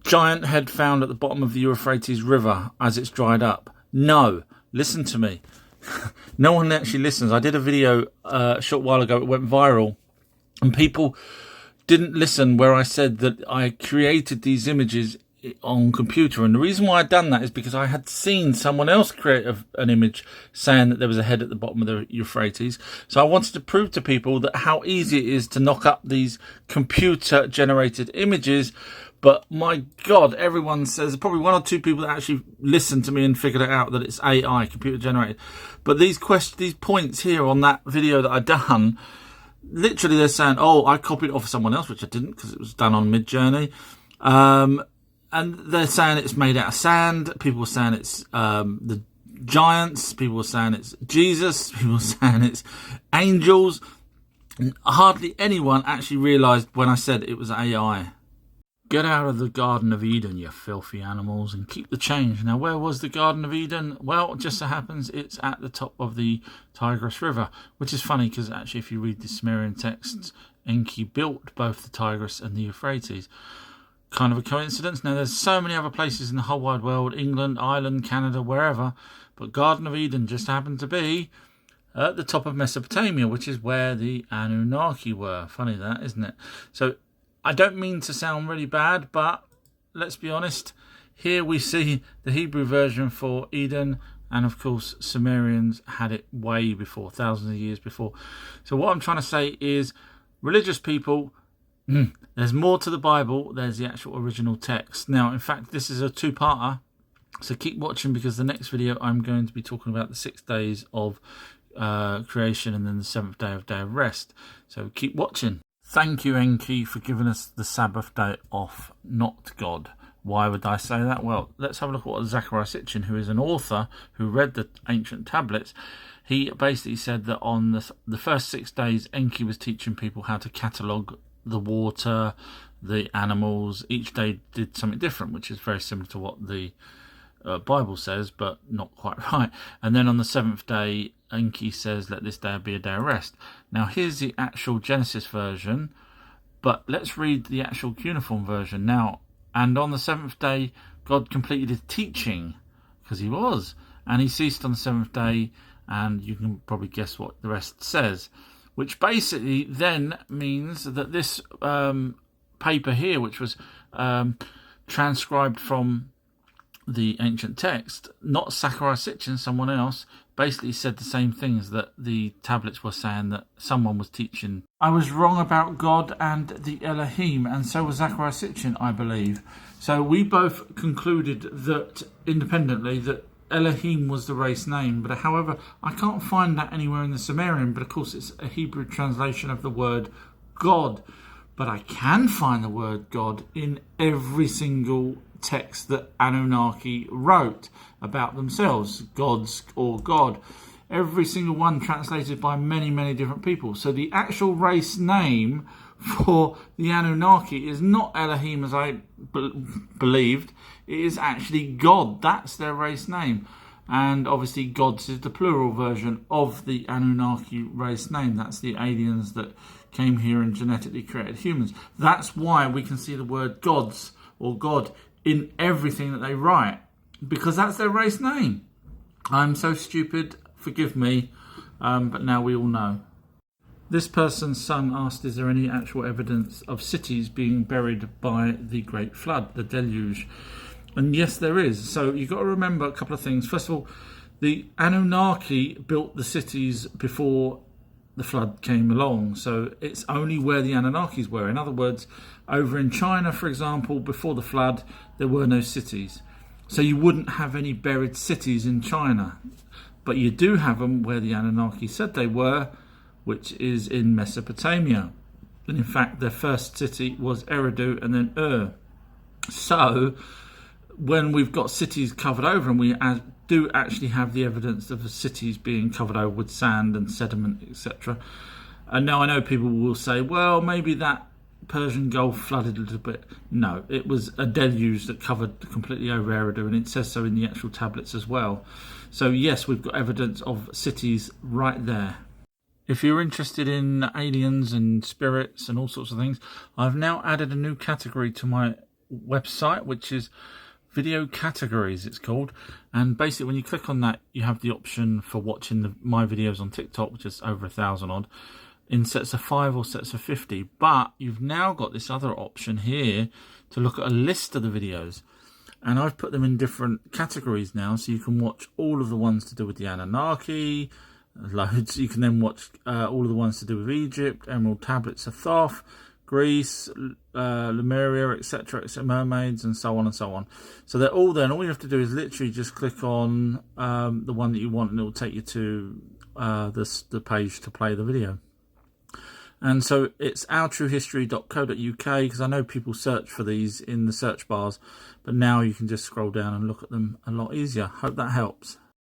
giant head found at the bottom of the Euphrates River as it's dried up. No, listen to me. No one actually listens. I did a video a short while ago. It went viral, and people didn't listen where I said that I created these images on computer. And the reason why I'd done that is because I had seen someone else create an image saying that there was a head at the bottom of the Euphrates. So I wanted to prove to people that how easy it is to knock up these computer generated images. But my God, everyone says, probably one or two people that actually listened to me and figured it out, that it's AI, computer generated. But these points here on that video that I done, literally they're saying, oh, I copied it off of someone else, which I didn't because it was done on Midjourney. And they're saying it's made out of sand. People were saying it's the giants. People were saying it's Jesus. People were saying it's angels. And hardly anyone actually realised when I said it was AI. Get out of the Garden of Eden, you filthy animals, and keep the change. Now, where was the Garden of Eden? Well, it just so happens it's at the top of the Tigris River, which is funny because actually if you read the Sumerian texts, Enki built both the Tigris and the Euphrates. Kind of a coincidence. Now, there's so many other places in the whole wide world, England, Ireland, Canada, wherever, but Garden of Eden just happened to be at the top of Mesopotamia, which is where the Anunnaki were. Funny that, isn't it? So I don't mean to sound really bad, but let's be honest. Here we see the Hebrew version for Eden, and of course Sumerians had it way before, thousands of years before. So what I'm trying to say is, religious people, there's more to the Bible. There's the actual original text. Now, in fact, this is a two-parter, so keep watching, because the next video I'm going to be talking about the 6 days of creation and then the 7th day of rest. So keep watching. Thank you, Enki, for giving us the Sabbath day off, not God. Why would I say that? Well, let's have a look at what Zecharia Sitchin, who is an author who read the ancient tablets, he basically said that on the first 6 days, Enki was teaching people how to catalogue the water, the animals. Each day did something different, which is very similar to what the Bible says, but not quite right. And then on the 7th day, Enki says, let this day be a day of rest. Now, here's the actual Genesis version, but let's read the actual cuneiform version now. And on the 7th day, God completed his teaching, because he was, and he ceased on the 7th day, and you can probably guess what the rest says, which basically then means that this paper here, which was transcribed from the ancient text, not Zecharia Sitchin, someone else, basically said the same things that the tablets were saying that someone was teaching. I was wrong about God and the Elohim, and so was Zecharia Sitchin, I believe. So we both concluded that independently that Elohim was the race name, but however, I can't find that anywhere in the Sumerian, but of course it's a Hebrew translation of the word God. But I can find the word God in every single text that Anunnaki wrote about themselves, gods or God. Every single one translated by many, many different people. So the actual race name for the Anunnaki is not Elohim as I believed. It is actually God. That's their race name. And obviously gods is the plural version of the Anunnaki race name. That's the aliens that came here and genetically created humans. That's why we can see the word gods or God in everything that they write, because that's their race name. I'm so stupid, forgive me, but now we all know. This person's son asked, is there any actual evidence of cities being buried by the Great Flood, the deluge? And yes, there is. So you've got to remember a couple of things. First of all, the Anunnaki built the cities before the flood came along. So it's only where the Anunnakis were. In other words, over in China, for example, before the flood, there were no cities. So you wouldn't have any buried cities in China. But you do have them where the Anunnaki said they were, which is in Mesopotamia. And in fact, their first city was Eridu and then Ur. So when we've got cities covered over, and we do actually have the evidence of the cities being covered over with sand and sediment, etc. And now I know people will say, well, maybe that Persian Gulf flooded a little bit. No, it was a deluge that covered completely over Eridu, and it says so in the actual tablets as well. So yes, we've got evidence of cities right there. If you're interested in aliens and spirits and all sorts of things, I've now added a new category to my website, which is Video Categories, it's called. And basically when you click on that, you have the option for watching my videos on TikTok, which is over 1,000 odd, in sets of 5 or sets of 50. But you've now got this other option here to look at a list of the videos. And I've put them in different categories now, so you can watch all of the ones to do with the Anunnaki, loads. You can then watch all of the ones to do with Egypt, Emerald Tablets of Thoth, Greece, Lemuria, etc., mermaids, and so on and so on. So they're all there, and all you have to do is literally just click on the one that you want, and it will take you to the page to play the video. And so it's ourtruehistory.co.uk, because I know people search for these in the search bars, but now you can just scroll down and look at them a lot easier. Hope that helps.